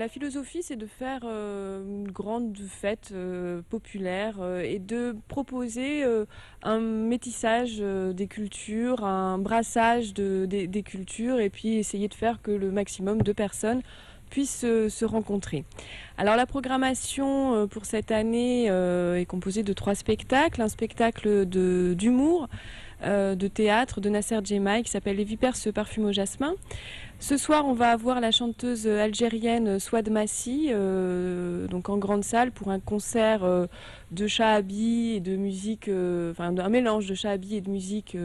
La philosophie, c'est de faire une grande fête populaire et de proposer un métissage des cultures, un brassage des cultures et puis essayer de faire que le maximum de personnes puissent se rencontrer. Alors la programmation pour cette année est composée de 3 spectacles. Un spectacle d'humour, de théâtre de Nasser Djemaï qui s'appelle Les Vipères se parfument au jasmin. Ce soir, on va avoir la chanteuse algérienne Souad Massi, donc en grande salle pour un concert de shahabi et de musique, enfin un mélange de shahabi et de musique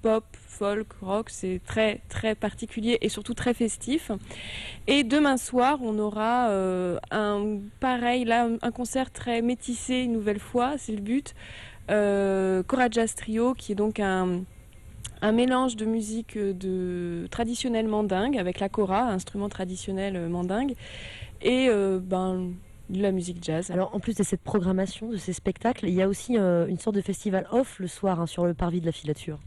pop, folk, rock. C'est très très particulier et surtout très festif. Et demain soir, on aura un concert très métissé une nouvelle fois, c'est le but. Kora Jazz Trio, qui est donc un mélange de musique traditionnelle mandingue avec la kora, instrument traditionnel mandingue, et de la musique jazz. Alors en plus de cette programmation, de ces spectacles, il y a aussi une sorte de festival off le soir sur le parvis de la filature.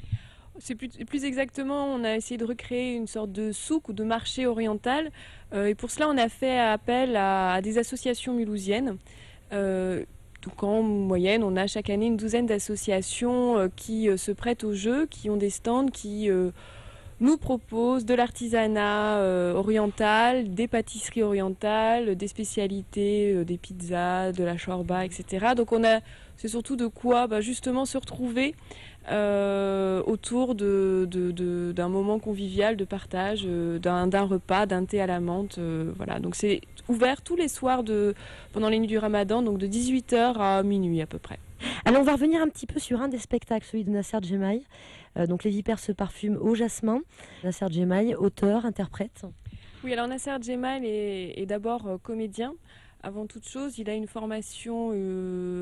C'est plus exactement, on a essayé de recréer une sorte de souk ou de marché oriental, et pour cela on a fait appel à des associations mulhousiennes. Donc en moyenne, on a chaque année une douzaine d'associations qui se prêtent au jeu, qui ont des stands, qui nous proposent de l'artisanat oriental, des pâtisseries orientales, des spécialités, des pizzas, de la shorba, etc. Donc c'est surtout de quoi justement se retrouver autour d'un moment convivial de partage, d'un repas, d'un thé à la menthe. Voilà. Donc c'est ouvert tous les soirs pendant les nuits du Ramadan, donc de 18h à minuit à peu près. Alors on va revenir un petit peu sur un des spectacles, celui de Nasser Djemaï. Donc Les Vipères se parfument au jasmin. Nasser Djemaï, auteur, interprète. Oui, alors Nasser Djemaï est d'abord comédien. Avant toute chose, il a une formation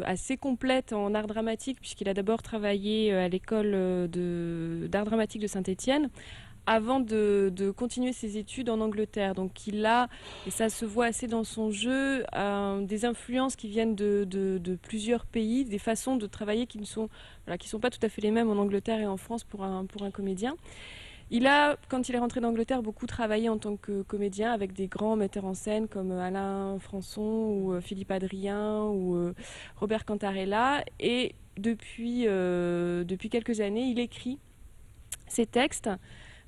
assez complète en art dramatique, puisqu'il a d'abord travaillé à l'école d'art dramatique de Saint-Étienne, avant de continuer ses études en Angleterre. Donc il a, et ça se voit assez dans son jeu, des influences qui viennent de plusieurs pays, des façons de travailler qui ne sont pas tout à fait les mêmes en Angleterre et en France pour un comédien. Il a, quand il est rentré d'Angleterre, beaucoup travaillé en tant que comédien avec des grands metteurs en scène comme Alain Françon ou Philippe Adrien ou Robert Cantarella. Et depuis quelques années, il écrit ses textes,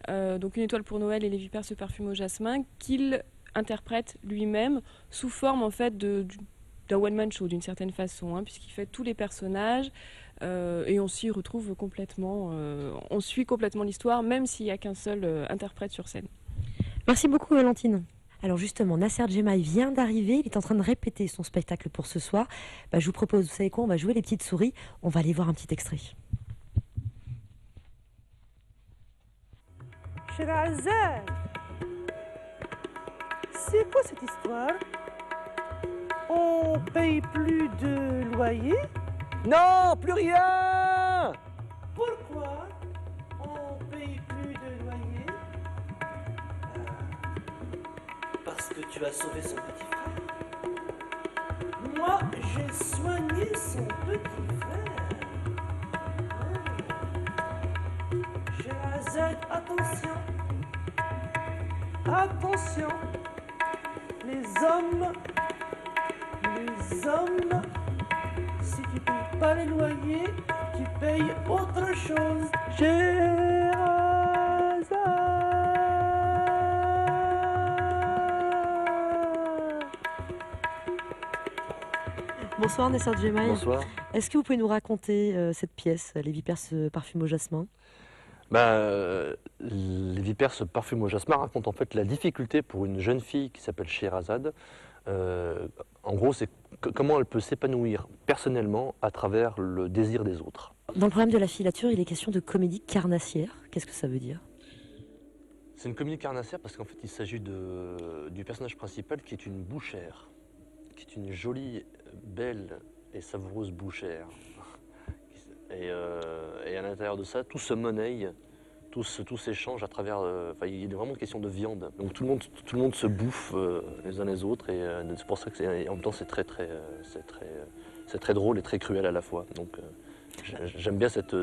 donc Une étoile pour Noël et Les Vipères se parfument au jasmin, qu'il interprète lui-même sous forme en fait d'un one-man show d'une certaine façon, puisqu'il fait tous les personnages. Et on s'y retrouve complètement, on suit complètement l'histoire, même s'il n'y a qu'un seul interprète sur scène. Merci beaucoup Valentine. Alors justement, Nasser Djemaï vient d'arriver, il est en train de répéter son spectacle pour ce soir. Je vous propose, vous savez quoi, on va jouer les petites souris, on va aller voir un petit extrait. Sherazade, c'est quoi cette histoire? On paye plus de loyer? Non, plus rien! Pourquoi on paye plus de loyer? Parce que tu as sauvé son petit frère. Moi, j'ai soigné son petit frère. Sherazade, attention. Attention. Les hommes, si tu payes pas les loyers, tu payes autre chose. Sherazade. Bonsoir Nasser Djemaï. Bonsoir. Est-ce que vous pouvez nous raconter cette pièce, Les Vipères se parfument au jasmin? Les Vipères se parfument au jasmin racontent en fait la difficulté pour une jeune fille qui s'appelle Sherazade. En gros, c'est comment elle peut s'épanouir personnellement à travers le désir des autres. Dans le programme de la filature, il est question de comédie carnassière. Qu'est-ce que ça veut dire? C'est une comédie carnassière parce qu'en fait, il s'agit du personnage principal qui est une bouchère, qui est une jolie, belle et savoureuse bouchère. Et à l'intérieur de ça, tout se monnaie, tout s'échange à travers. Il est vraiment question de viande. Donc tout le monde se bouffe les uns les autres, et c'est pour ça que en même temps c'est très drôle et très cruel à la fois. Donc j'aime bien cette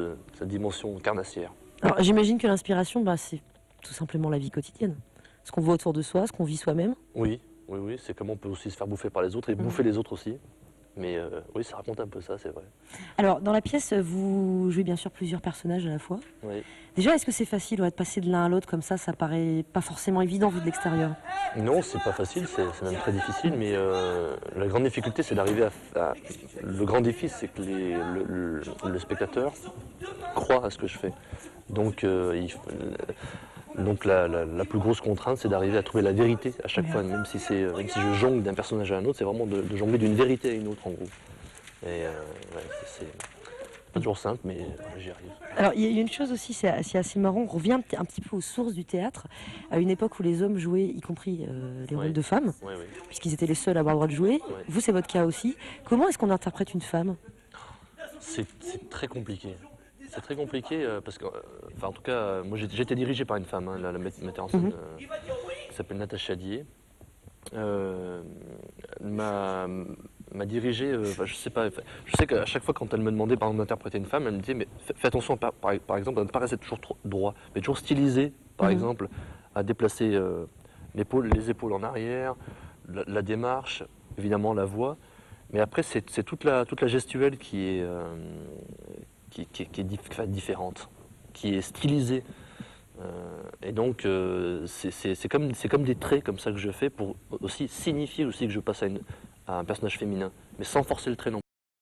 dimension carnassière. Alors j'imagine que l'inspiration, c'est tout simplement la vie quotidienne. Ce qu'on voit autour de soi, ce qu'on vit soi-même. Oui, Oui, oui, c'est comment on peut aussi se faire bouffer par les autres et bouffer les autres aussi. Mais oui, ça raconte un peu ça, c'est vrai. Alors, dans la pièce, vous jouez bien sûr plusieurs personnages à la fois. Oui. Déjà, est-ce que c'est facile de passer de l'un à l'autre comme ça paraît pas forcément évident vu de l'extérieur? Non, c'est pas facile, c'est même très difficile, mais la grande difficulté, c'est d'arriver Le grand défi, c'est que le spectateur croit à ce que je fais. Donc, la plus grosse contrainte, c'est d'arriver à trouver la vérité à chaque fois, même si je jongle d'un personnage à un autre, c'est vraiment de jongler d'une vérité à une autre, en gros. Et ouais, c'est pas toujours simple, mais j'y arrive. Alors, il y a une chose aussi, c'est assez marrant, on revient un petit peu aux sources du théâtre, à une époque où les hommes jouaient, y compris les rôles de femmes, Oui, oui. puisqu'ils étaient les seuls à avoir le droit de jouer. Ouais. Vous, c'est votre cas aussi. Comment est-ce qu'on interprète une femme? C'est très compliqué. C'est très compliqué parce que, enfin, en tout cas, moi j'ai été dirigé par une femme, hein, la metteur en scène qui s'appelle Natacha Dier. M'a dirigé, je sais pas, je sais qu'à chaque fois quand elle me demandait par exemple d'interpréter une femme, elle me disait mais fais attention par exemple à ne pas rester toujours trop droit, mais toujours stylisé, par exemple, à déplacer les épaules en arrière, la démarche, évidemment la voix, mais après c'est toute la gestuelle qui est, différente, qui est stylisée. Et donc c'est comme des traits comme ça que je fais pour aussi signifier aussi que je passe à un personnage féminin, mais sans forcer le trait non plus.